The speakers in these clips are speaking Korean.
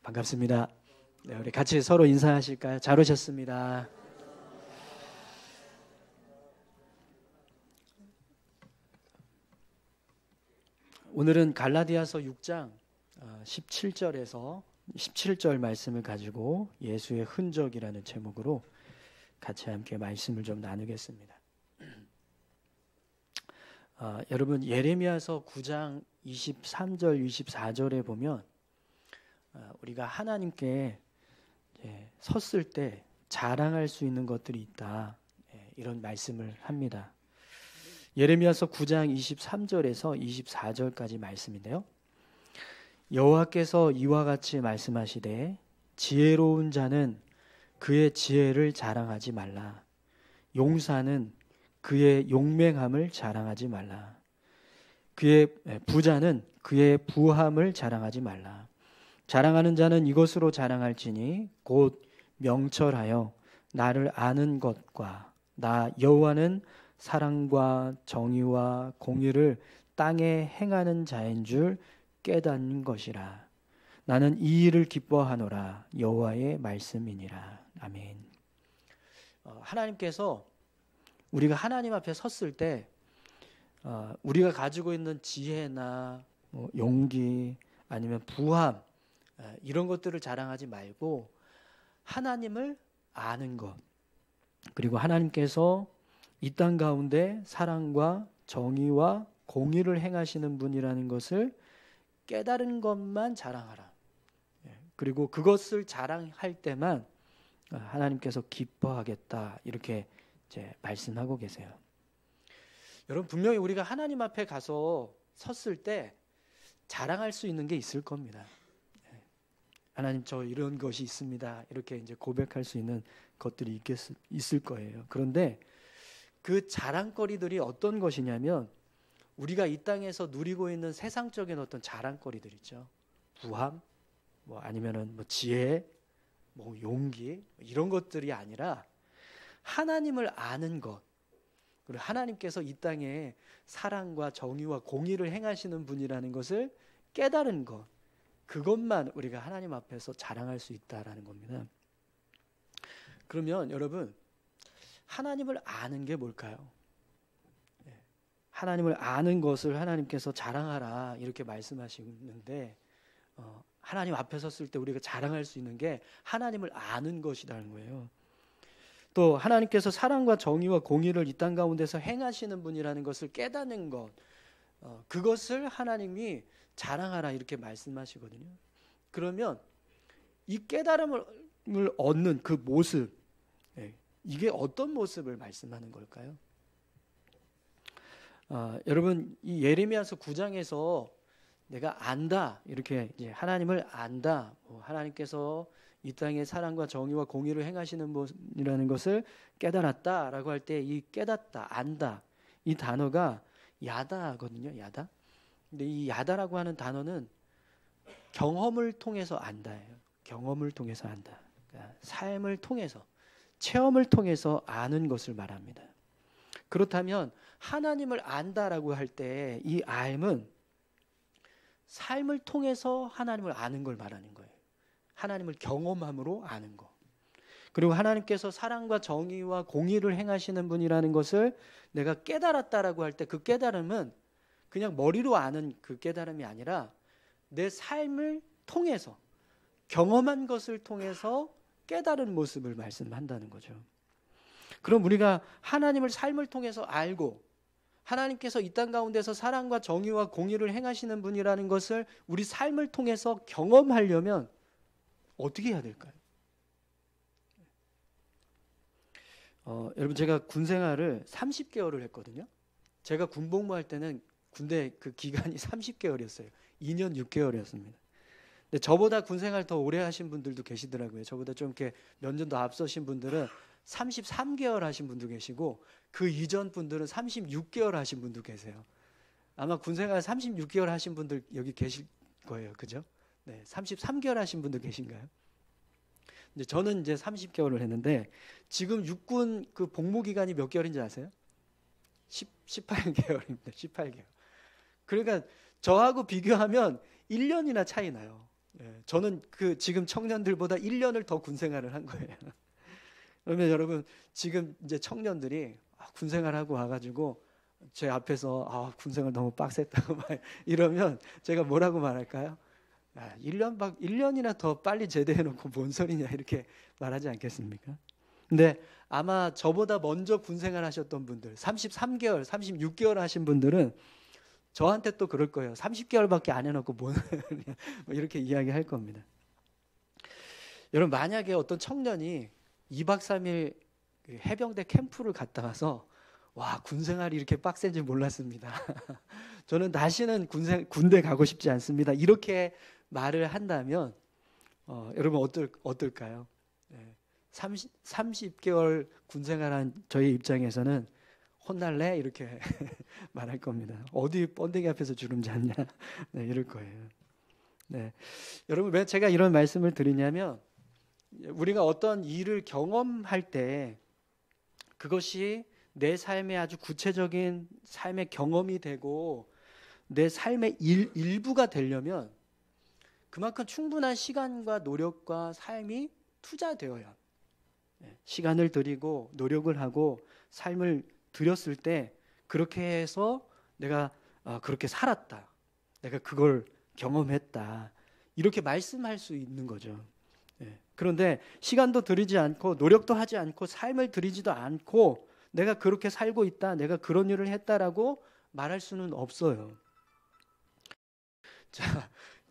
반갑습니다. 네, 우리 같이 서로 인사하실까요? 잘 오셨습니다. 오늘은 갈라디아서 6장 17절에서 17절 말씀을 가지고 예수의 흔적이라는 제목으로 같이 함께 말씀을 좀 나누겠습니다. 여러분 예레미야서 9장 23절 24절에 보면 우리가 하나님께 섰을 때 자랑할 수 있는 것들이 있다, 이런 말씀을 합니다. 예레미야서 9장 23절에서 24절까지 말씀인데요. 여호와께서 이와 같이 말씀하시되 지혜로운 자는 그의 지혜를 자랑하지 말라. 용사는 그의 용맹함을 자랑하지 말라. 그의 부자는 그의 부함을 자랑하지 말라. 자랑하는 자는 이것으로 자랑할지니 곧 명철하여 나를 아는 것과 나 여호와는 사랑과 정의와 공의를 땅에 행하는 자인 줄 깨닫는 것이라. 나는 이 일을 기뻐하노라. 여호와의 말씀이니라. 아멘. 하나님께서 우리가 하나님 앞에 섰을 때 우리가 가지고 있는 지혜나 용기 아니면 부함, 이런 것들을 자랑하지 말고 하나님을 아는 것, 그리고 하나님께서 이 땅 가운데 사랑과 정의와 공의를 행하시는 분이라는 것을 깨달은 것만 자랑하라. 그리고 그것을 자랑할 때만 하나님께서 기뻐하겠다, 이렇게 이제 말씀하고 계세요. 여러분, 분명히 우리가 하나님 앞에 가서 섰을 때 자랑할 수 있는 게 있을 겁니다. 하나님, 저 이런 것이 있습니다, 이렇게 이제 고백할 수 있는 것들이 있을 거예요. 그런데 그 자랑거리들이 어떤 것이냐면 우리가 이 땅에서 누리고 있는 세상적인 어떤 자랑거리들 있죠. 부함, 아니면은 지혜, 용기, 이런 것들이 아니라 하나님을 아는 것, 그리고 하나님께서 이 땅에 사랑과 정의와 공의를 행하시는 분이라는 것을 깨달은 것, 그것만 우리가 하나님 앞에서 자랑할 수 있다라는 겁니다. 그러면 여러분, 하나님을 아는 게 뭘까요? 하나님을 아는 것을 하나님께서 자랑하라, 이렇게 말씀하시는데 하나님 앞에 섰을 때 우리가 자랑할 수 있는 게 하나님을 아는 것이라는 거예요. 또 하나님께서 사랑과 정의와 공의를 이 땅 가운데서 행하시는 분이라는 것을 깨닫는 것, 그것을 하나님이 자랑하라, 이렇게 말씀하시거든요. 그러면 이 깨달음을 얻는 그 모습, 이게 어떤 모습을 말씀하는 걸까요? 여러분, 이 예레미야서 9장에서 내가 안다, 이렇게 이제 하나님을 안다, 하나님께서 이 땅에 사랑과 정의와 공의를 행하시는 분이라는 것을 깨달았다라고 할 때 이 깨닫다, 안다, 이 단어가 야다거든요. 야다. 근데 이 야다라고 하는 단어는 경험을 통해서 안다예요. 경험을 통해서 안다. 그러니까 삶을 통해서, 체험을 통해서 아는 것을 말합니다. 그렇다면 하나님을 안다라고 할 때 이 알은 삶을 통해서 하나님을 아는 걸 말하는 거예요. 하나님을 경험함으로 아는 거. 그리고 하나님께서 사랑과 정의와 공의를 행하시는 분이라는 것을 내가 깨달았다라고 할 때 그 깨달음은 그냥 머리로 아는 그 깨달음이 아니라 내 삶을 통해서, 경험한 것을 통해서 깨달은 모습을 말씀한다는 거죠. 그럼 우리가 하나님을 삶을 통해서 알고 하나님께서 이 땅 가운데서 사랑과 정의와 공의를 행하시는 분이라는 것을 우리 삶을 통해서 경험하려면 어떻게 해야 될까요? 여러분, 제가 군 생활을 30개월을 했거든요. 제가 군복무할 때는 군대 그 기간이 30개월이었어요. 2년 6개월이었습니다. 근데 저보다 군 생활 더 오래 하신 분들도 계시더라고요. 저보다 좀 이렇게 몇 년 더 앞서신 분들은 33개월 하신 분도 계시고 그 이전 분들은 36개월 하신 분도 계세요. 아마 군 생활 36개월 하신 분들 여기 계실 거예요. 그죠? 네, 33개월 하신 분도 계신가요? 이제 저는 이제 30개월을 했는데 지금 육군 그 복무 기간이 몇 개월인지 아세요? 18개월입니다. 18개월. 그러니까 저하고 비교하면 1년이나 차이 나요. 저는 그 지금 청년들보다 1년을 더 군 생활을 한 거예요. 그러면 여러분 지금 이제 청년들이 군 생활하고 와가지고 제 앞에서 군 생활 너무 빡셌다고 막 이러면 제가 뭐라고 말할까요? 1년이나 더 빨리 제대해놓고 뭔 소리냐 이렇게 말하지 않겠습니까? 근데 아마 저보다 먼저 군 생활 하셨던 분들 33개월, 36개월 하신 분들은 저한테 또 그럴 거예요. 30개월밖에 안 해놓고 뭐 이렇게 이야기할 겁니다. 여러분 만약에 어떤 청년이 2박 3일 해병대 캠프를 갔다 와서 와, 군생활이 이렇게 빡센지 몰랐습니다. 저는 다시는 군대 가고 싶지 않습니다. 이렇게 말을 한다면 여러분 어떨까요? 30개월 군생활한 저희 입장에서는 혼날래? 이렇게 말할 겁니다. 어디 번데기 앞에서 주름 잡냐? 네, 이럴 거예요. 네. 여러분 왜 제가 이런 말씀을 드리냐면 우리가 어떤 일을 경험할 때 그것이 내 삶의 아주 구체적인 삶의 경험이 되고 내 삶의 일부가 되려면 그만큼 충분한 시간과 노력과 삶이 투자되어야 시간을 들이고 노력을 하고 삶을 들였을 때 그렇게 해서 내가 그렇게 살았다. 내가 그걸 경험했다. 이렇게 말씀할 수 있는 거죠. 그런데 시간도 들이지 않고 노력도 하지 않고 삶을 들이지도 않고 내가 그렇게 살고 있다. 내가 그런 일을 했다라고 말할 수는 없어요.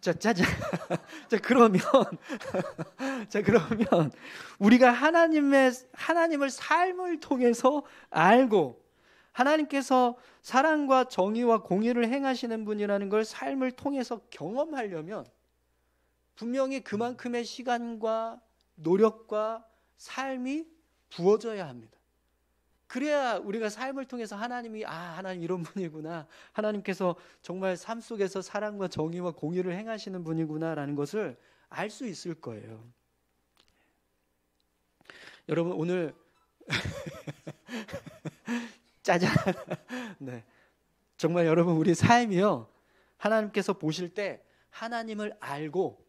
짜잔. 그러면 우리가 하나님을 삶을 통해서 알고 하나님께서 사랑과 정의와 공의를 행하시는 분이라는 걸 삶을 통해서 경험하려면 분명히 그만큼의 시간과 노력과 삶이 부어져야 합니다. 그래야 우리가 삶을 통해서 하나님 이런 분이구나. 하나님께서 정말 삶 속에서 사랑과 정의와 공의를 행하시는 분이구나라는 것을 알 수 있을 거예요. 여러분 오늘 짜잔. 네. 정말 여러분 우리 삶이요. 하나님께서 보실 때 하나님을 알고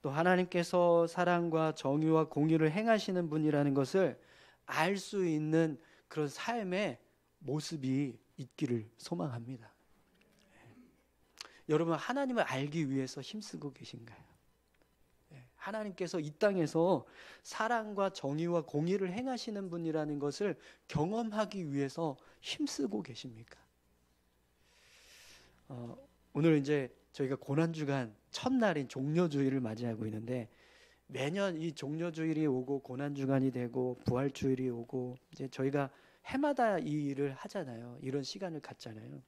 또 하나님께서 사랑과 정의와 공의를 행하시는 분이라는 것을 알 수 있는 그런 삶의 모습이 있기를 소망합니다. 여러분 하나님을 알기 위해서 힘쓰고 계신가요? 하나님께서 이 땅에서 사랑과 정의와 공의를 행하시는 분이라는 것을 경험하기 위해서 힘쓰고 계십니까? 오늘 이제 저희가 고난주간 첫날인 종려주일을 맞이하고 있는데 매년 이 종려주일이 오고 고난주간이 되고 부활주일이 오고 이제 저희가 해마다 이 일을 하잖아요. 이런 시간을 갖잖아요.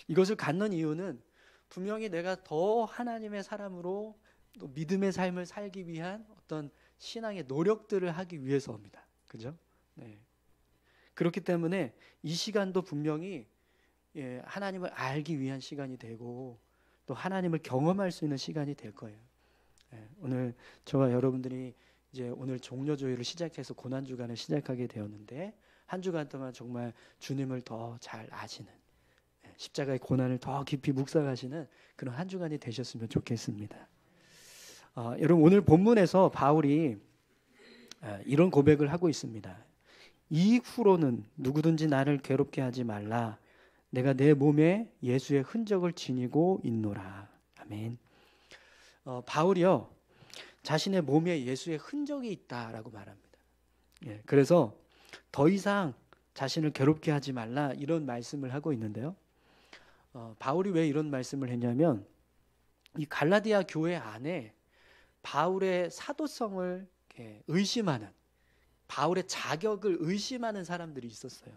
이것을 갖는 이유는 분명히 내가 더 하나님의 사람으로 또 믿음의 삶을 살기 위한 어떤 신앙의 노력들을 하기 위해서입니다. 그죠? 네. 그렇기 때문에 이 시간도 분명히 하나님을 알기 위한 시간이 되고 또 하나님을 경험할 수 있는 시간이 될 거예요. 오늘 저와 여러분들이 이제 오늘 종려주일을 시작해서 고난주간을 시작하게 되었는데 한 주간 동안 정말 주님을 더 잘 아시는 십자가의 고난을 더 깊이 묵상하시는 그런 한 주간이 되셨으면 좋겠습니다. 여러분 오늘 본문에서 바울이 이런 고백을 하고 있습니다. 이후로는 누구든지 나를 괴롭게 하지 말라. 내가 내 몸에 예수의 흔적을 지니고 있노라. 아멘. 바울이요 자신의 몸에 예수의 흔적이 있다라고 말합니다. 그래서 더 이상 자신을 괴롭게 하지 말라 이런 말씀을 하고 있는데요. 바울이 왜 이런 말씀을 했냐면 이 갈라디아 교회 안에 바울의 사도성을 의심하는 바울의 자격을 의심하는 사람들이 있었어요.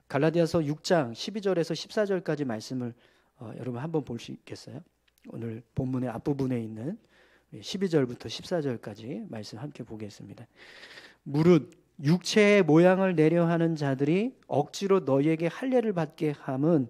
갈라디아서 6장 12절에서 14절까지 말씀을 여러분 한번 볼 수 있겠어요? 오늘 본문의 앞부분에 있는 12절부터 14절까지 말씀 함께 보겠습니다. 무릇 육체의 모양을 내려 하는 자들이 억지로 너희에게 할례를 받게 함은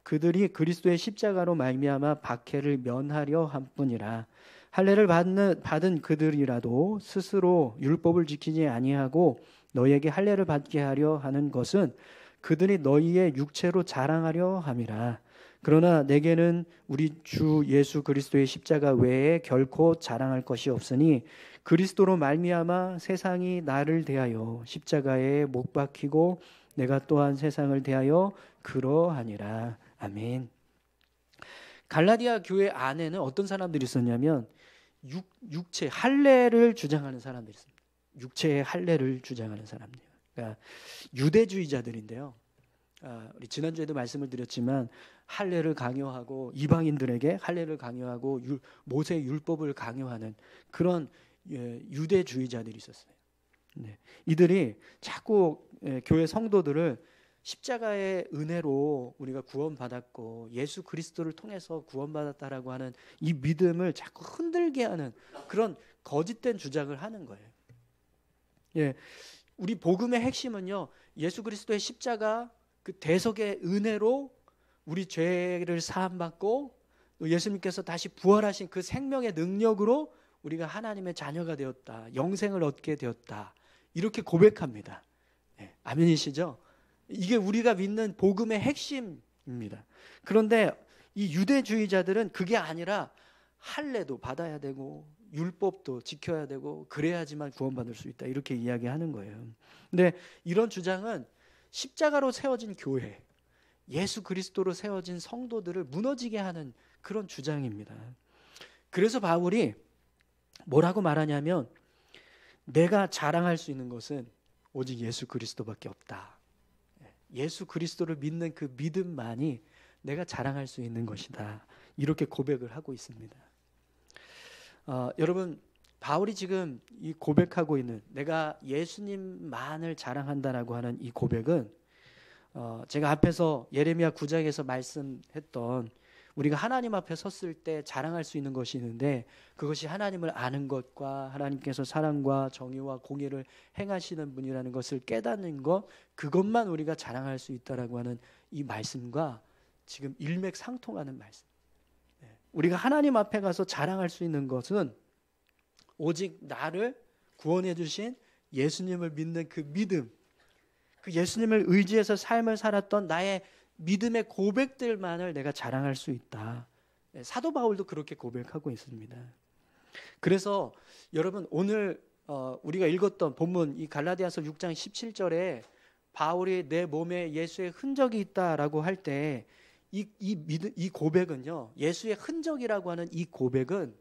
그들이 그리스도의 십자가로 말미암아 박해를 면하려 함뿐이라. 할례를 받은 그들이라도 스스로 율법을 지키지 아니하고 너희에게 할례를 받게 하려 하는 것은 그들이 너희의 육체로 자랑하려 함이라. 그러나 내게는 우리 주 예수 그리스도의 십자가 외에 결코 자랑할 것이 없으니 그리스도로 말미암아 세상이 나를 대하여 십자가에 못 박히고 내가 또한 세상을 대하여 그러하니라. 아멘. 갈라디아 교회 안에는 어떤 사람들이 있었냐면 육체 할례를 주장하는 사람들이 있습니다. 육체의 할례를 주장하는 사람들. 그러니까 유대주의자들인데요. 우리 지난주에도 말씀을 드렸지만 할례를 강요하고 이방인들에게 할례를 강요하고 모세 율법을 강요하는 그런 유대주의자들이 있었어요. 네. 이들이 자꾸 교회 성도들을 십자가의 은혜로 우리가 구원받았고 예수 그리스도를 통해서 구원받았다라고 하는 이 믿음을 자꾸 흔들게 하는 그런 거짓된 주장을 하는 거예요. 예, 우리 복음의 핵심은요, 예수 그리스도의 십자가 그 대속의 은혜로 우리 죄를 사함받고 예수님께서 다시 부활하신 그 생명의 능력으로 우리가 하나님의 자녀가 되었다, 영생을 얻게 되었다, 이렇게 고백합니다. 네, 아멘이시죠? 이게 우리가 믿는 복음의 핵심입니다. 그런데 이 유대주의자들은 그게 아니라 할례도 받아야 되고 율법도 지켜야 되고 그래야지만 구원받을 수 있다, 이렇게 이야기하는 거예요. 근데 이런 주장은 십자가로 세워진 교회, 예수 그리스도로 세워진 성도들을 무너지게 하는 그런 주장입니다. 그래서 바울이 뭐라고 말하냐면 내가 자랑할 수 있는 것은 오직 예수 그리스도밖에 없다. 예수 그리스도를 믿는 그 믿음만이 내가 자랑할 수 있는 것이다, 이렇게 고백을 하고 있습니다. 여러분, 바울이 지금 이 고백하고 있는 내가 예수님만을 자랑한다라고 하는 이 고백은 제가 앞에서 예레미야 9장에서 말씀했던 우리가 하나님 앞에 섰을 때 자랑할 수 있는 것이 있는데 그것이 하나님을 아는 것과 하나님께서 사랑과 정의와 공의를 행하시는 분이라는 것을 깨닫는 것, 그것만 우리가 자랑할 수 있다라고 하는 이 말씀과 지금 일맥상통하는 말씀. 우리가 하나님 앞에 가서 자랑할 수 있는 것은 오직 나를 구원해 주신 예수님을 믿는 그 믿음, 그 예수님을 의지해서 삶을 살았던 나의 믿음의 고백들만을 내가 자랑할 수 있다. 사도 바울도 그렇게 고백하고 있습니다. 그래서 여러분, 오늘 우리가 읽었던 본문 이 갈라디아서 6장 17절에 바울이 내 몸에 예수의 흔적이 있다라고 할 때 이 고백은요, 예수의 흔적이라고 하는 이 고백은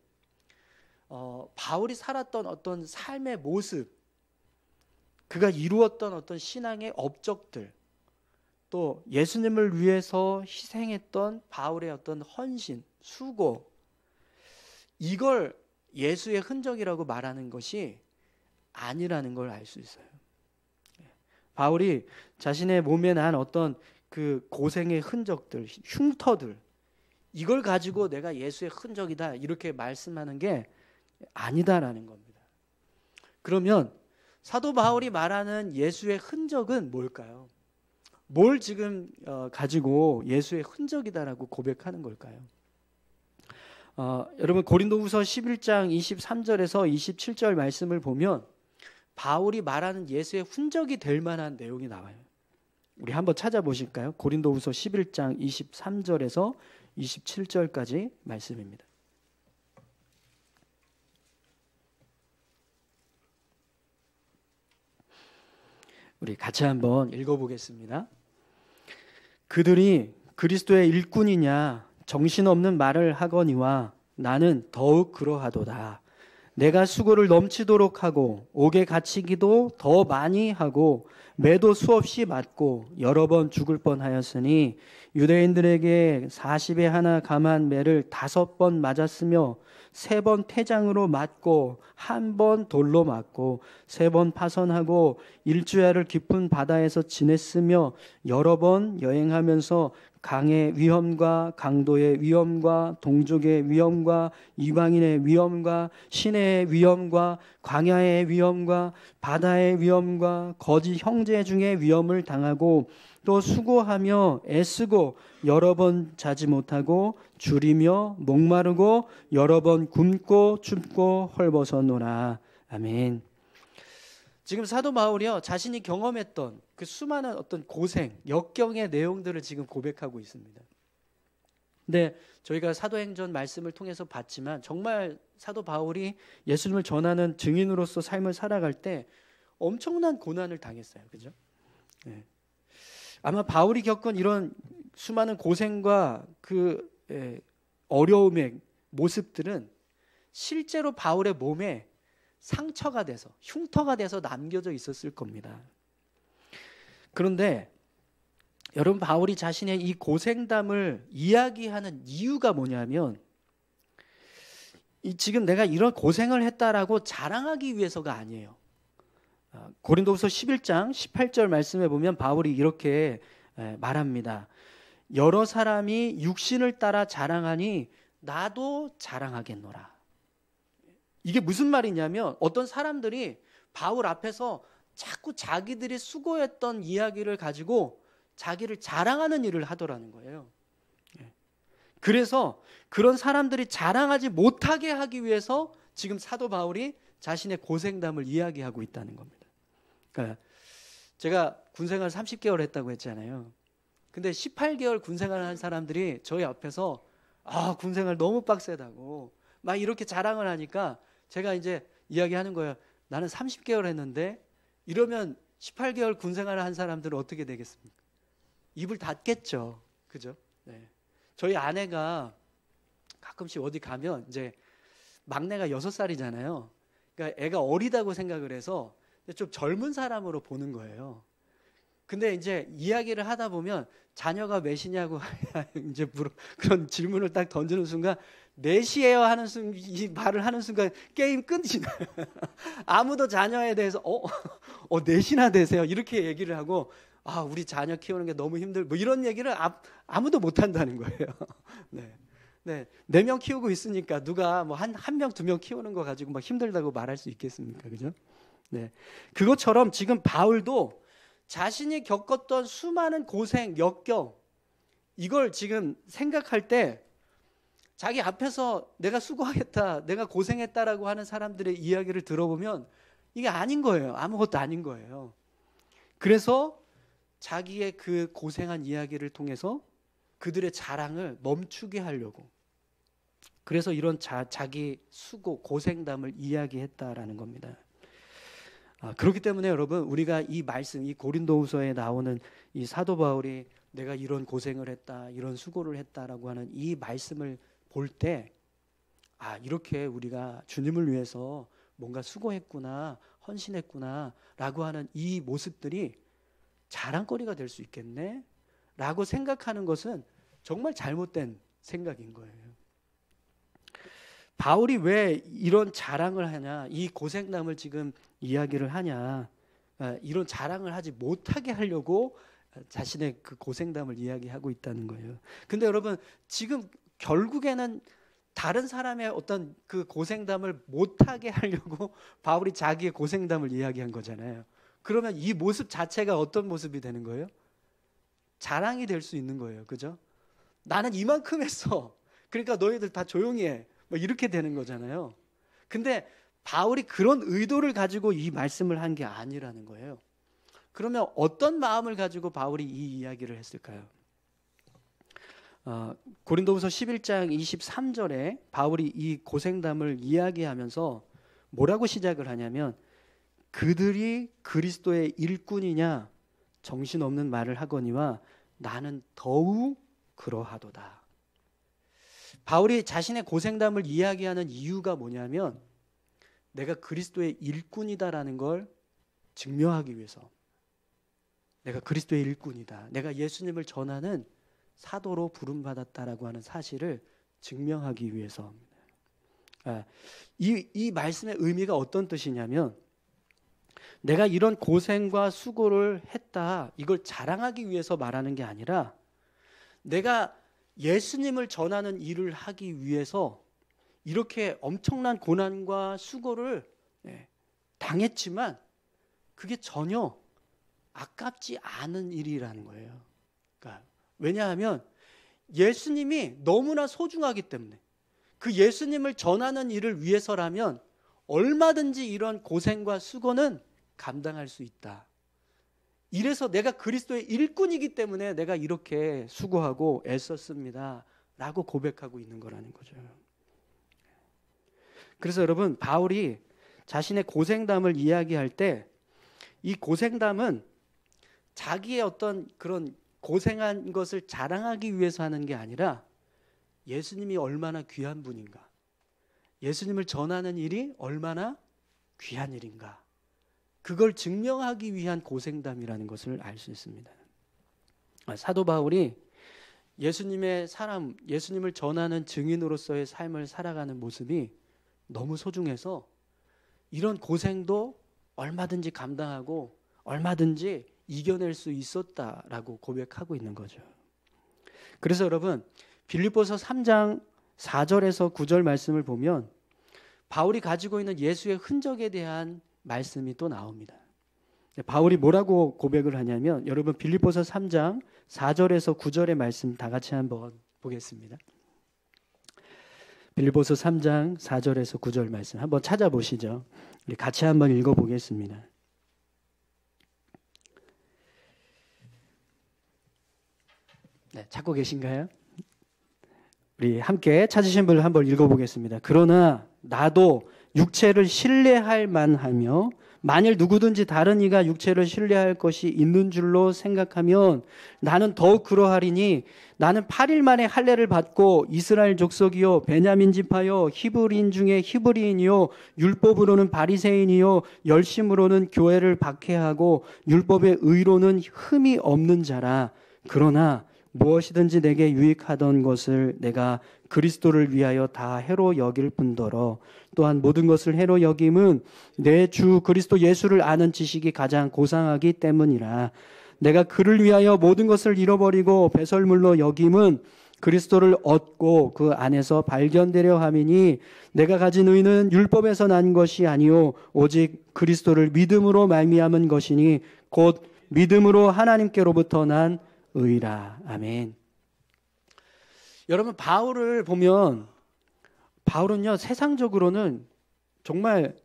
바울이 살았던 어떤 삶의 모습, 그가 이루었던 어떤 신앙의 업적들, 또 예수님을 위해서 희생했던 바울의 어떤 헌신, 수고, 이걸 예수의 흔적이라고 말하는 것이 아니라는 걸 알 수 있어요. 바울이 자신의 몸에 난 어떤 그 고생의 흔적들, 흉터들, 이걸 가지고 내가 예수의 흔적이다, 이렇게 말씀하는 게 아니다라는 겁니다. 그러면 사도 바울이 말하는 예수의 흔적은 뭘까요? 뭘 지금 가지고 예수의 흔적이다라고 고백하는 걸까요? 여러분, 고린도후서 11장 23절에서 27절 말씀을 보면 바울이 말하는 예수의 흔적이 될 만한 내용이 나와요. 우리 한번 찾아보실까요? 고린도후서 11장 23절에서 27절까지 말씀입니다. 우리 같이 한번 읽어보겠습니다. 그들이 그리스도의 일꾼이냐 정신없는 말을 하거니와 나는 더욱 그러하도다. 내가 수고를 넘치도록 하고 옥에 갇히기도 더 많이 하고 매도 수없이 맞고 여러 번 죽을 뻔하였으니 유대인들에게 40에 하나 감한 매를 5번 맞았으며 3번 태장으로 맞고 1번 돌로 맞고 3번 파선하고 일주야를 깊은 바다에서 지냈으며 여러 번 여행하면서 강의 위험과 강도의 위험과 동족의 위험과 이방인의 위험과 시내의 위험과 광야의 위험과 바다의 위험과 거짓 형제 중의 위험을 당하고 또 수고하며 애쓰고 여러 번 자지 못하고 줄이며 목마르고 여러 번 굶고 춥고 헐벗었노라. 아멘. 지금 사도 바울이요, 자신이 경험했던 그 수많은 어떤 고생, 역경의 내용들을 지금 고백하고 있습니다. 근데 저희가 사도행전 말씀을 통해서 봤지만 정말 사도 바울이 예수님을 전하는 증인으로서 삶을 살아갈 때 엄청난 고난을 당했어요. 그죠? 네. 아마 바울이 겪은 이런 수많은 고생과 그 어려움의 모습들은 실제로 바울의 몸에 상처가 돼서 흉터가 돼서 남겨져 있었을 겁니다. 그런데 여러분, 바울이 자신의 이 고생담을 이야기하는 이유가 뭐냐면 지금 내가 이런 고생을 했다라고 자랑하기 위해서가 아니에요. 고린도후서 11장 18절 말씀에 보면 바울이 이렇게 말합니다. 여러 사람이 육신을 따라 자랑하니 나도 자랑하겠노라. 이게 무슨 말이냐면 어떤 사람들이 바울 앞에서 자꾸 자기들이 수고했던 이야기를 가지고 자기를 자랑하는 일을 하더라는 거예요. 그래서 그런 사람들이 자랑하지 못하게 하기 위해서 지금 사도 바울이 자신의 고생담을 이야기하고 있다는 겁니다. 그러니까 제가 군생활 30개월 했다고 했잖아요. 근데 18개월 군생활을 한 사람들이 저희 앞에서 군생활 너무 빡세다고 막 이렇게 자랑을 하니까 제가 이제 이야기하는 거예요. 나는 30개월 했는데 이러면 18개월 군생활을 한 사람들은 어떻게 되겠습니까? 입을 닫겠죠. 그죠? 네. 저희 아내가 가끔씩 어디 가면 이제 막내가 6살이잖아요. 그러니까 애가 어리다고 생각을 해서 좀 젊은 사람으로 보는 거예요. 근데 이제 이야기를 하다 보면 자녀가 몇이냐고 이제 그런 질문을 딱 던지는 순간 4시에요 하는 이 말을 하는 순간 게임 끝이나. 아무도 자녀에 대해서 4시나 되세요 이렇게 얘기를 하고 우리 자녀 키우는 게 너무 뭐 이런 얘기를 아무도 못 한다는 거예요. 네. 네. 4명 키우고 있으니까 누가 뭐 한 명, 2명 키우는 거 가지고 막 힘들다고 말할 수 있겠습니까? 그죠? 네. 그것처럼 지금 바울도 자신이 겪었던 수많은 고생, 역경, 이걸 지금 생각할 때 자기 앞에서 내가 수고하겠다, 내가 고생했다라고 하는 사람들의 이야기를 들어보면 이게 아닌 거예요. 아무것도 아닌 거예요. 그래서 자기의 그 고생한 이야기를 통해서 그들의 자랑을 멈추게 하려고, 그래서 이런 자기 수고, 고생담을 이야기했다라는 겁니다. 그렇기 때문에 여러분, 우리가 이 말씀, 이 고린도후서에 나오는 이 사도 바울이 내가 이런 고생을 했다, 이런 수고를 했다라고 하는 이 말씀을 볼 때 이렇게 우리가 주님을 위해서 뭔가 수고했구나, 헌신했구나 라고 하는 이 모습들이 자랑거리가 될 수 있겠네 라고 생각하는 것은 정말 잘못된 생각인 거예요. 바울이 왜 이런 자랑을 하냐, 이 고생담을 지금 이야기를 하냐, 이런 자랑을 하지 못하게 하려고 자신의 그 고생담을 이야기하고 있다는 거예요. 근데 여러분, 지금 결국에는 다른 사람의 어떤 그 고생담을 못하게 하려고 바울이 자기의 고생담을 이야기한 거잖아요. 그러면 이 모습 자체가 어떤 모습이 되는 거예요? 자랑이 될 수 있는 거예요. 그죠? 나는 이만큼 했어. 그러니까 너희들 다 조용히 해. 뭐 이렇게 되는 거잖아요. 근데 바울이 그런 의도를 가지고 이 말씀을 한 게 아니라는 거예요. 그러면 어떤 마음을 가지고 바울이 이 이야기를 했을까요? 고린도후서 11장 23절에 바울이 이 고생담을 이야기하면서 뭐라고 시작을 하냐면, 그들이 그리스도의 일꾼이냐 정신없는 말을 하거니와 나는 더욱 그러하도다. 바울이 자신의 고생담을 이야기하는 이유가 뭐냐면 내가 그리스도의 일꾼이다라는 걸 증명하기 위해서, 내가 그리스도의 일꾼이다, 내가 예수님을 전하는 사도로 부름받았다라고 하는 사실을 증명하기 위해서입니다. 이 말씀의 의미가 어떤 뜻이냐면, 내가 이런 고생과 수고를 했다, 이걸 자랑하기 위해서 말하는 게 아니라 내가 예수님을 전하는 일을 하기 위해서 이렇게 엄청난 고난과 수고를 당했지만 그게 전혀 아깝지 않은 일이라는 거예요. 그러니까 왜냐하면 예수님이 너무나 소중하기 때문에, 그 예수님을 전하는 일을 위해서라면 얼마든지 이런 고생과 수고는 감당할 수 있다. 이래서 내가 그리스도의 일꾼이기 때문에 내가 이렇게 수고하고 애썼습니다 라고 고백하고 있는 거라는 거죠. 그래서 여러분, 바울이 자신의 고생담을 이야기할 때 이 고생담은 자기의 어떤 그런 고생한 것을 자랑하기 위해서 하는 게 아니라 예수님이 얼마나 귀한 분인가, 예수님을 전하는 일이 얼마나 귀한 일인가, 그걸 증명하기 위한 고생담이라는 것을 알 수 있습니다. 사도 바울이 예수님의 사람, 예수님을 전하는 증인으로서의 삶을 살아가는 모습이 너무 소중해서 이런 고생도 얼마든지 감당하고 얼마든지 이겨낼 수 있었다라고 고백하고 있는 거죠. 그래서 여러분, 빌립보서 3장 4절에서 9절 말씀을 보면 바울이 가지고 있는 예수의 흔적에 대한 말씀이 또 나옵니다. 바울이 뭐라고 고백을 하냐면, 여러분 빌립보서 3장 4절에서 9절의 말씀 다 같이 한번 보겠습니다. 빌립보서 3장 4절에서 9절 말씀 한번 찾아보시죠. 우리 같이 한번 읽어보겠습니다. 네, 찾고 계신가요? 우리 함께 찾으신 분을 한번 읽어보겠습니다. 그러나 나도 육체를 신뢰할 만하며 만일 누구든지 다른 이가 육체를 신뢰할 것이 있는 줄로 생각하면 나는 더욱 그러하리니 나는 8일 만에 할례를 받고 이스라엘 족속이요 베냐민 지파요 히브리인 중에 히브리인이요 율법으로는 바리새인이요 열심으로는 교회를 박해하고 율법의 의로는 흠이 없는 자라. 그러나 무엇이든지 내게 유익하던 것을 내가 그리스도를 위하여 다 해로 여길 뿐더러 또한 모든 것을 해로 여김은 내 주 그리스도 예수를 아는 지식이 가장 고상하기 때문이라. 내가 그를 위하여 모든 것을 잃어버리고 배설물로 여김은 그리스도를 얻고 그 안에서 발견되려 함이니 내가 가진 의는 율법에서 난 것이 아니요 오직 그리스도를 믿음으로 말미암은 것이니 곧 믿음으로 하나님께로부터 난 의라. 아멘. 여러분, 바울을 보면 바울은요, 세상적으로는 정말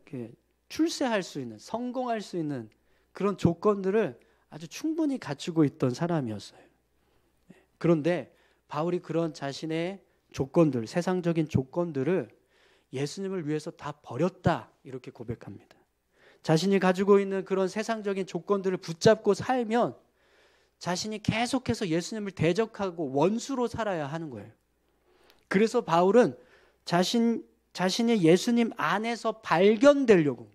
출세할 수 있는, 성공할 수 있는 그런 조건들을 아주 충분히 갖추고 있던 사람이었어요. 그런데 바울이 그런 자신의 조건들, 세상적인 조건들을 예수님을 위해서 다 버렸다, 이렇게 고백합니다. 자신이 가지고 있는 그런 세상적인 조건들을 붙잡고 살면 자신이 계속해서 예수님을 대적하고 원수로 살아야 하는 거예요. 그래서 바울은 자신이 예수님 안에서 발견되려고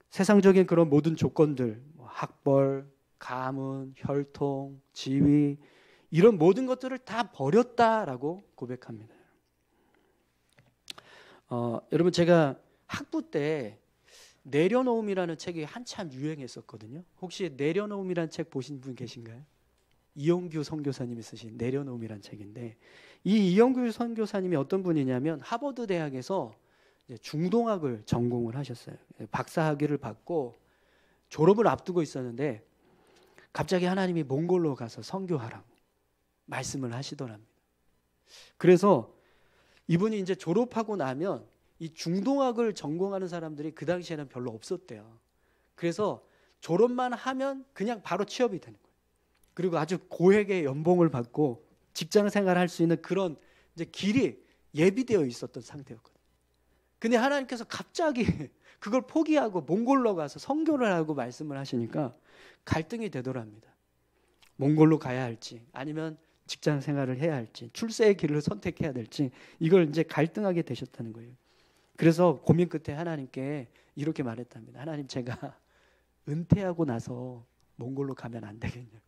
세상적인 그런 모든 조건들, 학벌, 가문, 혈통, 지위, 이런 모든 것들을 다 버렸다라고 고백합니다. 여러분, 제가 학부 때 내려놓음이라는 책이 한참 유행했었거든요. 혹시 내려놓음이라는 책 보신 분 계신가요? 이용규 선교사님이 쓰신 내려놓음이라는 책인데, 이 이용규 선교사님이 어떤 분이냐면 하버드 대학에서 중동학을 전공을 하셨어요. 박사학위를 받고 졸업을 앞두고 있었는데 갑자기 하나님이 몽골로 가서 선교하라고 말씀을 하시더랍니다. 그래서 이분이 이제 졸업하고 나면 이 중동학을 전공하는 사람들이 그 당시에는 별로 없었대요. 그래서 졸업만 하면 그냥 바로 취업이 되는 거예요. 그리고 아주 고액의 연봉을 받고 직장 생활을 할 수 있는 그런 이제 길이 예비되어 있었던 상태였거든요. 근데 하나님께서 갑자기 그걸 포기하고 몽골로 가서 선교를 하고 말씀을 하시니까 갈등이 되더랍니다. 몽골로 가야 할지 아니면 직장 생활을 해야 할지 출세의 길을 선택해야 될지 이걸 이제 갈등하게 되셨다는 거예요. 그래서 고민 끝에 하나님께 이렇게 말했답니다. 하나님, 제가 은퇴하고 나서 몽골로 가면 안 되겠냐고.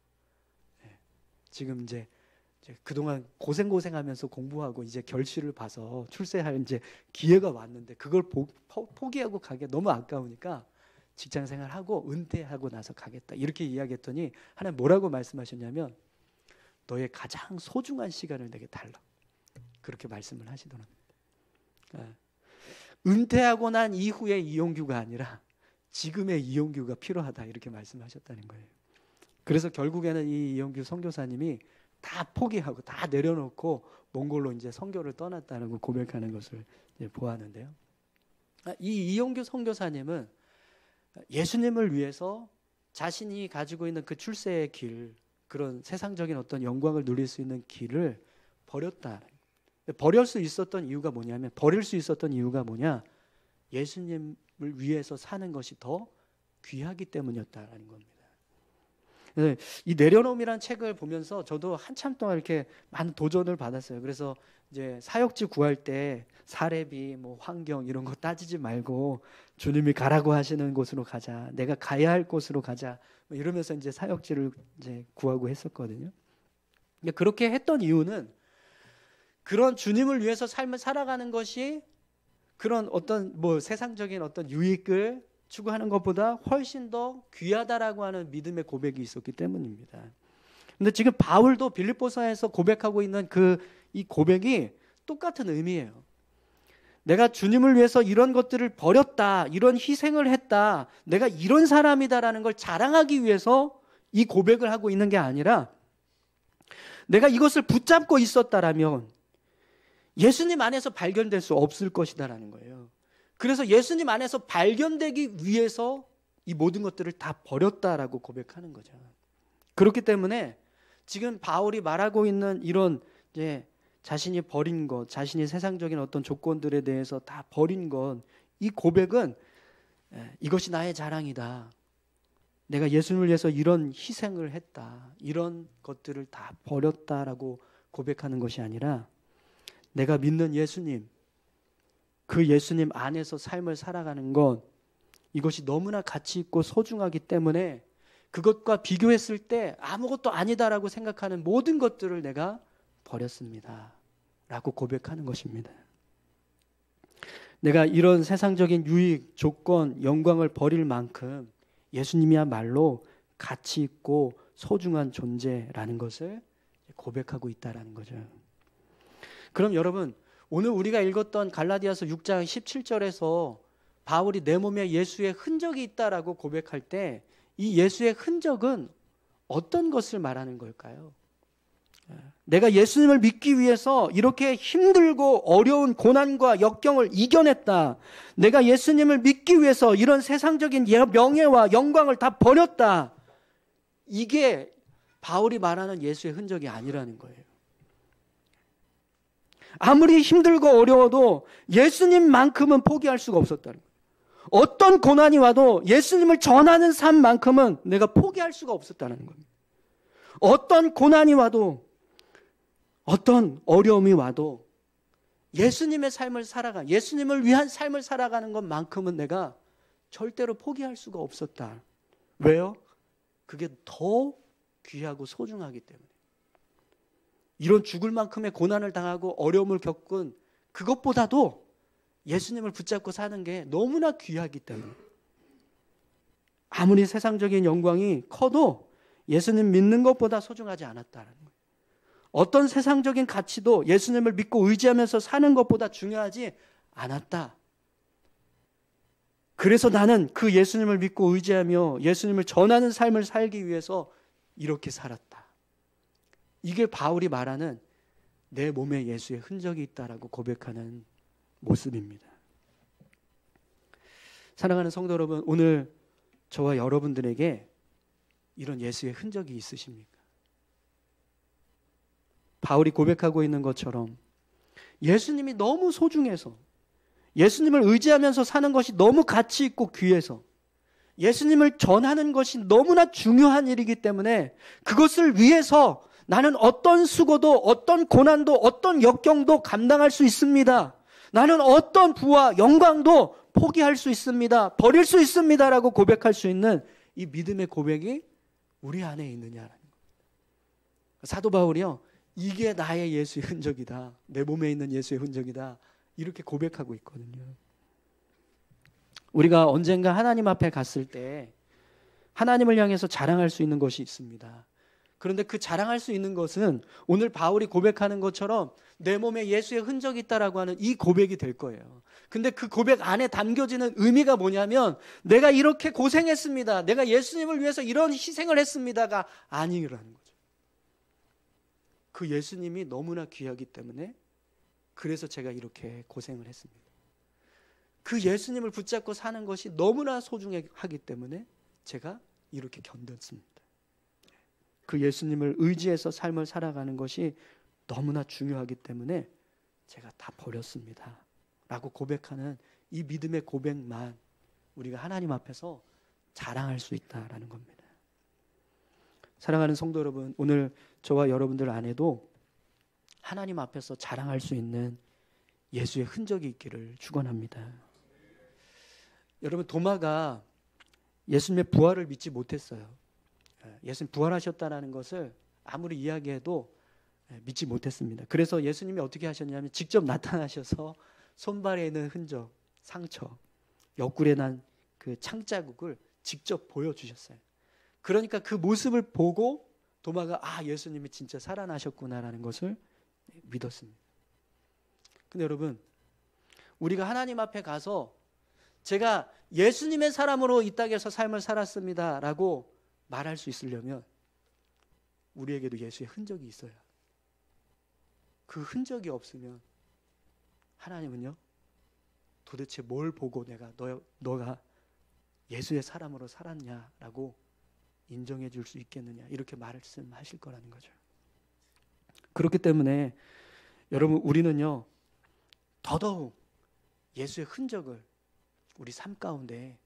지금 이제 그동안 고생하면서 공부하고 이제 결실을 봐서 출세할 이제 기회가 왔는데 그걸 포기하고 가기 너무 아까우니까 직장 생활하고 은퇴하고 나서 가겠다. 이렇게 이야기했더니 하나님 뭐라고 말씀하셨냐면 너의 가장 소중한 시간을 내게 달라. 그렇게 말씀을 하시더랍니다. 은퇴하고 난 이후의 이용규가 아니라 지금의 이용규가 필요하다. 이렇게 말씀하셨다는 거예요. 그래서 결국에는 이 이용규 선교사님이 다 포기하고 다 내려놓고 몽골로 이제 선교를 떠났다는 걸 고백하는 것을 이제 보았는데요. 이 이용규 선교사님은 예수님을 위해서 자신이 가지고 있는 그 출세의 길, 그런 세상적인 어떤 영광을 누릴 수 있는 길을 버렸다. 버릴 수 있었던 이유가 뭐냐면, 버릴 수 있었던 이유가 뭐냐? 예수님을 위해서 사는 것이 더 귀하기 때문이었다라는 겁니다. 그래서 이 내려놓음이라는 책을 보면서 저도 한참 동안 이렇게 많은 도전을 받았어요. 그래서 이제 사역지 구할 때 사례비, 뭐 환경 이런 거 따지지 말고 주님이 가라고 하시는 곳으로 가자, 내가 가야 할 곳으로 가자, 뭐 이러면서 이제 사역지를 이제 구하고 했었거든요. 그렇게 했던 이유는 그런 주님을 위해서 삶을 살아가는 것이 그런 어떤 뭐 세상적인 어떤 유익을 추구하는 것보다 훨씬 더 귀하다라고 하는 믿음의 고백이 있었기 때문입니다. 근데 지금 바울도 빌립보서에서 고백하고 있는 이 고백이 똑같은 의미예요. 내가 주님을 위해서 이런 것들을 버렸다, 이런 희생을 했다, 내가 이런 사람이다라는 걸 자랑하기 위해서 이 고백을 하고 있는 게 아니라, 내가 이것을 붙잡고 있었다라면 예수님 안에서 발견될 수 없을 것이다라는 거예요. 그래서 예수님 안에서 발견되기 위해서 이 모든 것들을 다 버렸다라고 고백하는 거죠. 그렇기 때문에 지금 바울이 말하고 있는 이런 이제 자신이 버린 것, 자신이 세상적인 어떤 조건들에 대해서 다 버린 것, 이 고백은 이것이 나의 자랑이다. 내가 예수님을 위해서 이런 희생을 했다. 이런 것들을 다 버렸다라고 고백하는 것이 아니라, 내가 믿는 예수님, 그 예수님 안에서 삶을 살아가는 것, 이것이 너무나 가치 있고 소중하기 때문에 그것과 비교했을 때 아무것도 아니다라고 생각하는 모든 것들을 내가 버렸습니다 라고 고백하는 것입니다. 내가 이런 세상적인 유익, 조건, 영광을 버릴 만큼 예수님이야말로 가치 있고 소중한 존재라는 것을 고백하고 있다라는 거죠. 그럼 여러분, 오늘 우리가 읽었던 갈라디아서 6장 17절에서 바울이 내 몸에 예수의 흔적이 있다라고 고백할 때, 이 예수의 흔적은 어떤 것을 말하는 걸까요? 내가 예수님을 믿기 위해서 이렇게 힘들고 어려운 고난과 역경을 이겨냈다. 내가 예수님을 믿기 위해서 이런 세상적인 명예와 영광을 다 버렸다. 이게 바울이 말하는 예수의 흔적이 아니라는 거예요. 아무리 힘들고 어려워도 예수님만큼은 포기할 수가 없었다는 거예요. 어떤 고난이 와도 예수님을 전하는 삶만큼은 내가 포기할 수가 없었다는 겁니다. 어떤 고난이 와도, 어떤 어려움이 와도 예수님의 삶을 예수님을 위한 삶을 살아가는 것만큼은 내가 절대로 포기할 수가 없었다. 왜요? 그게 더 귀하고 소중하기 때문에. 이런 죽을 만큼의 고난을 당하고 어려움을 겪은 그것보다도 예수님을 붙잡고 사는 게 너무나 귀하기 때문에, 아무리 세상적인 영광이 커도 예수님 믿는 것보다 소중하지 않았다는 거예요. 어떤 세상적인 가치도 예수님을 믿고 의지하면서 사는 것보다 중요하지 않았다. 그래서 나는 그 예수님을 믿고 의지하며 예수님을 전하는 삶을 살기 위해서 이렇게 살았다. 이게 바울이 말하는 내 몸에 예수의 흔적이 있다라고 고백하는 모습입니다. 사랑하는 성도 여러분, 오늘 저와 여러분들에게 이런 예수의 흔적이 있으십니까? 바울이 고백하고 있는 것처럼 예수님이 너무 소중해서, 예수님을 의지하면서 사는 것이 너무 가치 있고 귀해서, 예수님을 전하는 것이 너무나 중요한 일이기 때문에 그것을 위해서 나는 어떤 수고도, 어떤 고난도, 어떤 역경도 감당할 수 있습니다. 나는 어떤 부와 영광도 포기할 수 있습니다. 버릴 수 있습니다라고 고백할 수 있는 이 믿음의 고백이 우리 안에 있느냐라는 거예요. 사도 바울이요, 이게 나의 예수의 흔적이다. 내 몸에 있는 예수의 흔적이다. 이렇게 고백하고 있거든요. 우리가 언젠가 하나님 앞에 갔을 때 하나님을 향해서 자랑할 수 있는 것이 있습니다. 그런데 그 자랑할 수 있는 것은 오늘 바울이 고백하는 것처럼 내 몸에 예수의 흔적이 있다라고 하는 이 고백이 될 거예요. 근데 그 고백 안에 담겨지는 의미가 뭐냐면, 내가 이렇게 고생했습니다, 내가 예수님을 위해서 이런 희생을 했습니다가 아니라는 거죠. 그 예수님이 너무나 귀하기 때문에 그래서 제가 이렇게 고생을 했습니다. 그 예수님을 붙잡고 사는 것이 너무나 소중하기 때문에 제가 이렇게 견뎠습니다. 그 예수님을 의지해서 삶을 살아가는 것이 너무나 중요하기 때문에 제가 다 버렸습니다 라고 고백하는 이 믿음의 고백만 우리가 하나님 앞에서 자랑할 수 있다라는 겁니다. 사랑하는 성도 여러분, 오늘 저와 여러분들 안에도 하나님 앞에서 자랑할 수 있는 예수의 흔적이 있기를 축원합니다. 여러분, 도마가 예수님의 부활을 믿지 못했어요. 예수님 부활하셨다는 것을 아무리 이야기해도 믿지 못했습니다. 그래서 예수님이 어떻게 하셨냐면 직접 나타나셔서 손발에 있는 흔적, 상처, 옆구리에 난 그 창자국을 직접 보여주셨어요. 그러니까 그 모습을 보고 도마가 예수님이 진짜 살아나셨구나라는 것을 믿었습니다. 근데 여러분, 우리가 하나님 앞에 가서 제가 예수님의 사람으로 이 땅에서 삶을 살았습니다 라고 말할 수 있으려면 우리에게도 예수의 흔적이 있어야, 그 흔적이 없으면 하나님은요, 도대체 뭘 보고 내가 너가 예수의 사람으로 살았냐라고 인정해 줄 수 있겠느냐, 이렇게 말씀하실 거라는 거죠. 그렇기 때문에 여러분, 우리는요 더더욱 예수의 흔적을 우리 삶 가운데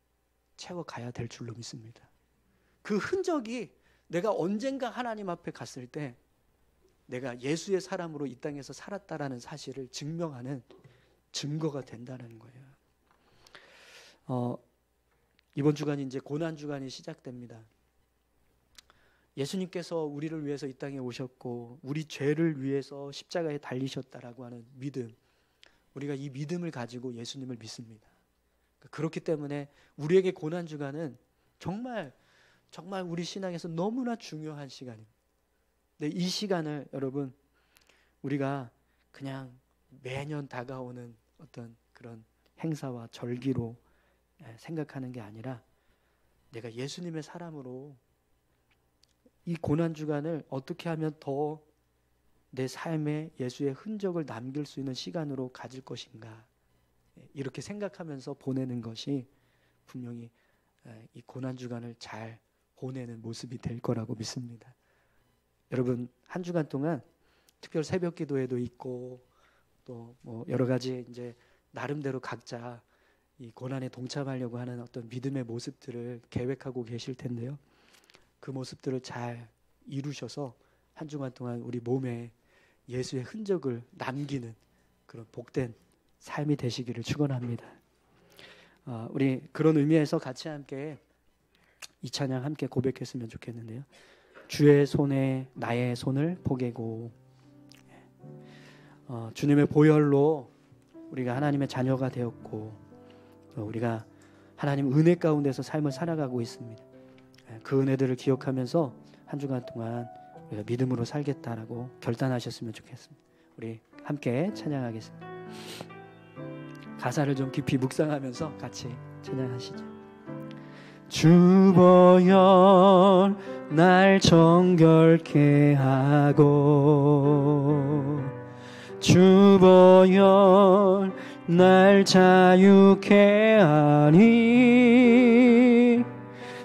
채워가야 될 줄로 믿습니다. 그 흔적이 내가 언젠가 하나님 앞에 갔을 때 내가 예수의 사람으로 이 땅에서 살았다라는 사실을 증명하는 증거가 된다는 거예요. 이번 주간이 이제 고난주간이 시작됩니다. 예수님께서 우리를 위해서 이 땅에 오셨고 우리 죄를 위해서 십자가에 달리셨다라고 하는 믿음, 우리가 이 믿음을 가지고 예수님을 믿습니다. 그렇기 때문에 우리에게 고난주간은 정말 우리 신앙에서 너무나 중요한 시간입니다. 근데 이 시간을 여러분, 우리가 그냥 매년 다가오는 어떤 그런 행사와 절기로 생각하는 게 아니라 내가 예수님의 사람으로 이 고난주간을 어떻게 하면 더 내 삶에 예수의 흔적을 남길 수 있는 시간으로 가질 것인가, 이렇게 생각하면서 보내는 것이 분명히 이 고난주간을 잘 보내는 모습이 될 거라고 믿습니다. 여러분, 한 주간 동안 특별 새벽 기도회도 있고 또 뭐 여러 가지 이제 나름대로 각자 이 고난에 동참하려고 하는 어떤 믿음의 모습들을 계획하고 계실 텐데요. 그 모습들을 잘 이루셔서 한 주간 동안 우리 몸에 예수의 흔적을 남기는 그런 복된 삶이 되시기를 축원합니다. 우리 그런 의미에서 같이 함께 이 찬양 함께 고백했으면 좋겠는데요. 주의 손에 나의 손을 포개고, 주님의 보혈로 우리가 하나님의 자녀가 되었고 우리가 하나님 은혜 가운데서 삶을 살아가고 있습니다. 그 은혜들을 기억하면서 한 주간 동안 우리가 믿음으로 살겠다라고 결단하셨으면 좋겠습니다. 우리 함께 찬양하겠습니다. 가사를 좀 깊이 묵상하면서 같이 찬양하시죠. 주 보혈 날 정결케 하고, 주 보혈 날 자유케 하니,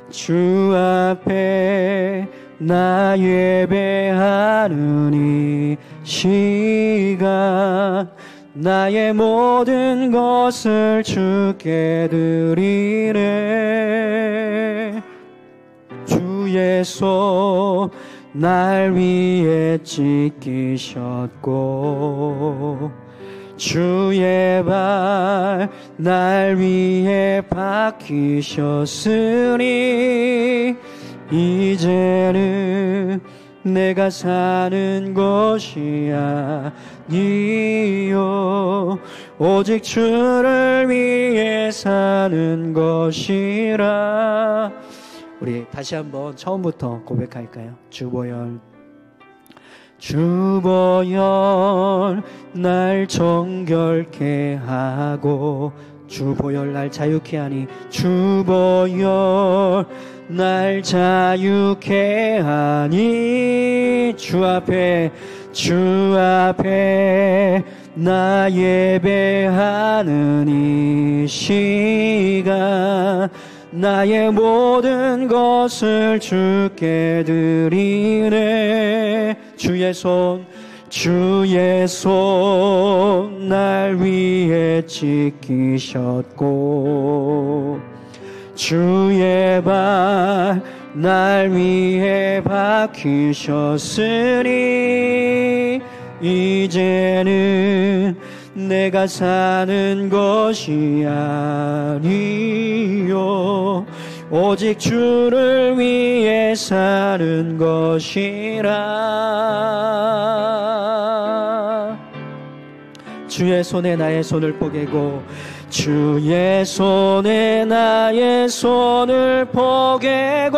주 앞에 나 예배하는 이 시간 나의 모든 것을 주께 드리네. 주의 손 날 위에 찢기셨고, 주의 발 날 위에 박히셨으니, 이제는 내가 사는 것이 아니요 오직 주를 위해 사는 것이라. 우리 다시 한번 처음부터 고백할까요? 주 보혈 날 정결케 하고, 주 보혈 날 자유케 하니, 주 보혈 날 자유케 하니, 주 앞에 나 예배하는 이 시간 나의 모든 것을 주께 드리네. 주의 손 주의 손 날 위에 지키셨고 주의 발 날 위에 박히셨으니 이제는 내가 사는 것이 아니요 오직 주를 위해 사는 것이라. 주의 손에 나의 손을 포개고 주의 손에 나의 손을 포개고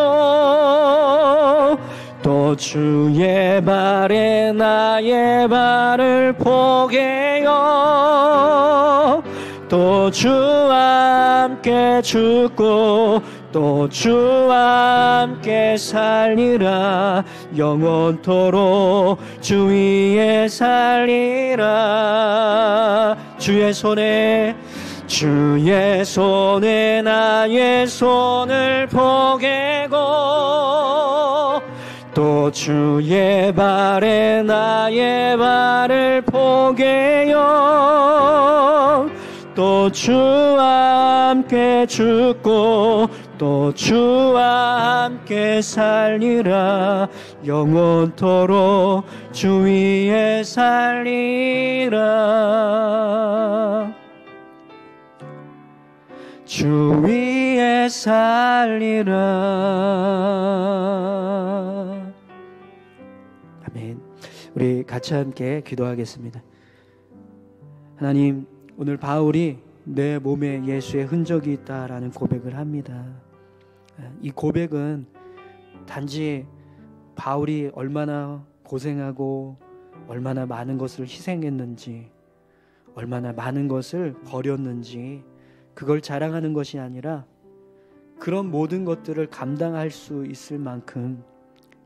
또 주의 발에 나의 발을 포개요 또 주와 함께 죽고 또 주와 함께 살리라 영원토록 주 위에 살리라. 주의 손에 나의 손을 포개고 또 주의 발에 나의 발을 포개요 또 주와 함께 죽고 또 주와 함께 살리라 영원토록 주 위에 살리라. 주 위에 살리라. 아멘. 우리 같이 함께 기도하겠습니다. 하나님, 오늘 바울이 내 몸에 예수의 흔적이 있다라는 고백을 합니다. 이 고백은 단지 바울이 얼마나 고생하고 얼마나 많은 것을 희생했는지 얼마나 많은 것을 버렸는지 그걸 자랑하는 것이 아니라 그런 모든 것들을 감당할 수 있을 만큼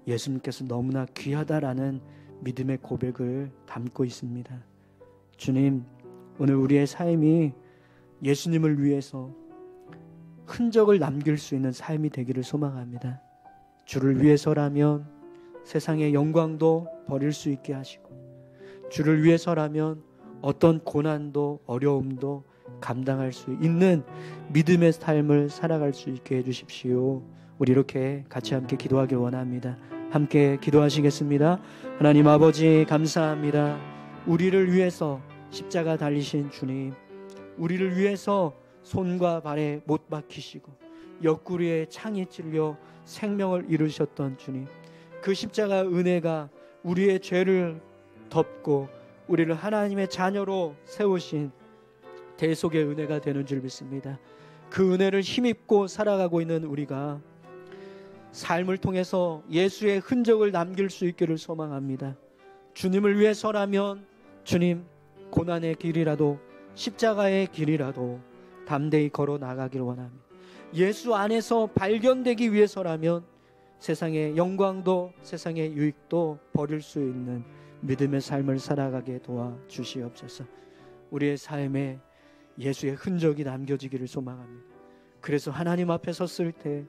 예수님께서 너무나 귀하다라는 믿음의 고백을 담고 있습니다. 주님, 오늘 우리의 삶이 예수님을 위해서 흔적을 남길 수 있는 삶이 되기를 소망합니다. 주를 위해서라면 세상의 영광도 버릴 수 있게 하시고 주를 위해서라면 어떤 고난도 어려움도 감당할 수 있는 믿음의 삶을 살아갈 수 있게 해주십시오. 우리 이렇게 같이 함께 기도하길 원합니다. 함께 기도하시겠습니다. 하나님 아버지 감사합니다. 우리를 위해서 십자가 달리신 주님, 우리를 위해서 손과 발에 못 박히시고 옆구리에 창이 찔려 생명을 잃으셨던 주님, 그 십자가 은혜가 우리의 죄를 덮고 우리를 하나님의 자녀로 세우신 대속의 은혜가 되는 줄 믿습니다. 그 은혜를 힘입고 살아가고 있는 우리가 삶을 통해서 예수의 흔적을 남길 수 있기를 소망합니다. 주님을 위해서라면 주님, 고난의 길이라도 십자가의 길이라도 담대히 걸어 나가기를 원합니다. 예수 안에서 발견되기 위해서라면 세상의 영광도 세상의 유익도 버릴 수 있는 믿음의 삶을 살아가게 도와주시옵소서. 우리의 삶에 예수의 흔적이 남겨지기를 소망합니다. 그래서 하나님 앞에 섰을 때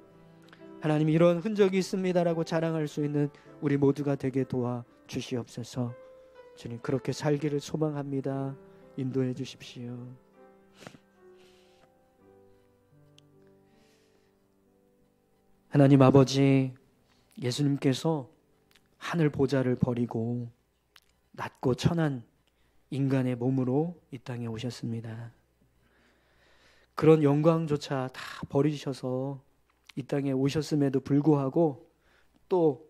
하나님 이런 흔적이 있습니다라고 자랑할 수 있는 우리 모두가 되게 도와주시옵소서. 주님, 그렇게 살기를 소망합니다. 인도해 주십시오. 하나님 아버지, 예수님께서 하늘 보좌를 버리고 낮고 천한 인간의 몸으로 이 땅에 오셨습니다. 그런 영광조차 다 버리셔서 이 땅에 오셨음에도 불구하고 또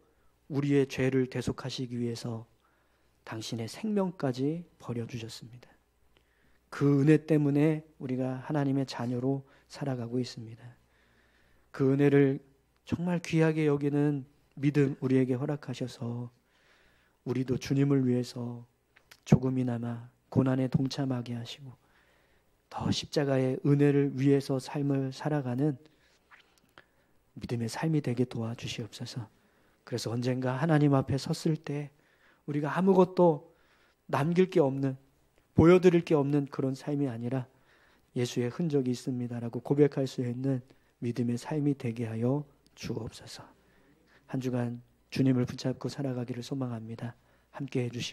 우리의 죄를 대속하시기 위해서 당신의 생명까지 버려주셨습니다. 그 은혜 때문에 우리가 하나님의 자녀로 살아가고 있습니다. 그 은혜를 정말 귀하게 여기는 믿음 우리에게 허락하셔서 우리도 주님을 위해서 조금이나마 고난에 동참하게 하시고 더 십자가의 은혜를 위해서 삶을 살아가는 믿음의 삶이 되게 도와주시옵소서. 그래서 언젠가 하나님 앞에 섰을 때 우리가 아무것도 남길 게 없는, 보여드릴 게 없는 그런 삶이 아니라 예수의 흔적이 있습니다라고 고백할 수 있는 믿음의 삶이 되게 하여 주옵소서. 한 주간 주님을 붙잡고 살아가기를 소망합니다. 함께 해주시고